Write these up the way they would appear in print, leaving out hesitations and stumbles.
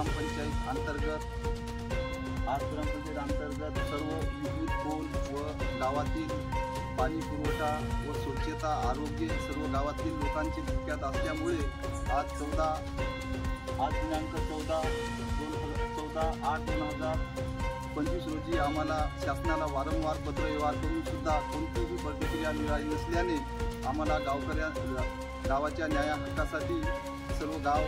ग्रामपंचायत अंतर्गत सर्व विद्युत पोल व गावातील पाणी पुरवठा व स्वच्छता आरोग्य सर्व गावातील लोकांचे धोक्यात असल्यामुळे आज दिनांक 14/8/2025 रोजी आम्हाला शासनाला वारंवार पत्रव्यवहार करून सुद्धा कोणतीही प्रतिक्रिया मिळाली नसल्याने आम्हाला गावाच्या न्याय हक्कासाठी सर्व गाव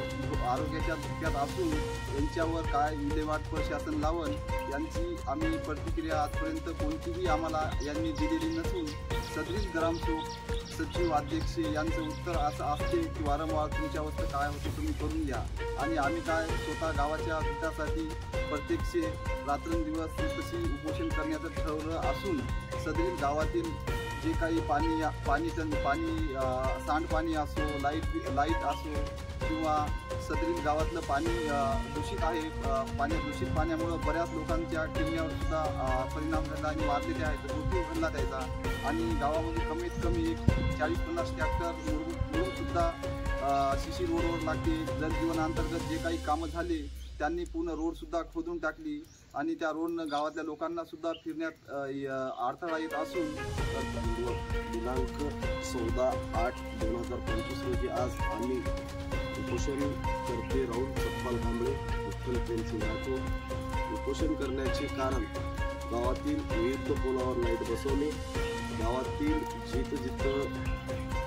आरोग्याच्या धोक्यात असून यांच्यावर काय विल्हेवाट प्रशासन लावण यांची आम्ही प्रतिक्रिया आजपर्यंत कोणतीही आम्हाला यांनी दिलेली नसून सदरील ग्रामसेवक सचिव अध्यक्ष यांचं उत्तर असं असते की वारंवार तुमच्या अवस्था काय होते तुम्ही करून घ्या आणि आम्ही काय स्वतः गावाच्या हितासाठी प्रत्यक्ष रात्रंदिवस तशी उपोषण करण्याचं ठरवलं असून सदरील गावातील जे काही पाणी सांडपाणी असो लाईट असो किंवा सदरील गावातलं पाणी दूषित आहे दूषित पाण्यामुळं बऱ्याच लोकांच्या किडनीवर सुद्धा परिणाम झाला आणि वाढलेले आहेत मृत्यू घडला त्याचा आणि गावामध्ये कमीत कमी 40-50 ट्रॅक्टर मिळून सुद्धा शिशी रोडवर लागते. जलजीवन अंतर्गत जे काही कामं झाले त्यांनी पूर्ण रोडसुद्धा खोदून टाकली आणि त्या रोडनं गावातल्या लोकांना सुद्धा फिरण्यात अडथळा येत असून दिनांक 14/8/2025 रोजी आज आम्ही उपोषण करते राहुल सतपाल कांबळे विठ्ठल प्रेमसिंग राठोड. उपोषण करण्याचे कारण गावातील विविध पोलावर लाईट बसवणे, गावातील जिथं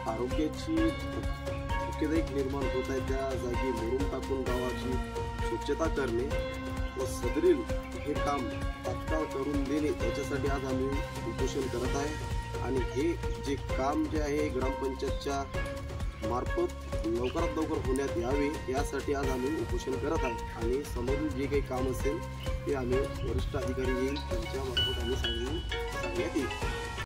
आरोग्याची धोकेदायक निर्माण होत आहे त्या जागी मोडून टाकून गावाची स्वच्छता करणे व सदरील हे काम तात्काळ करून देणे याच्यासाठी आज आम्ही उपोषण करत आहे. आणि हे जे काम जे आहे ग्रामपंचायतच्या मार्फत लवकरात लवकर होण्यात यावे यासाठी आज आम्ही उपोषण करत आहे. आणि समोरील जे काही काम असेल ते आम्ही वरिष्ठ अधिकारी येईल त्यांच्या मार्फत आम्ही सांगण्यात येईल.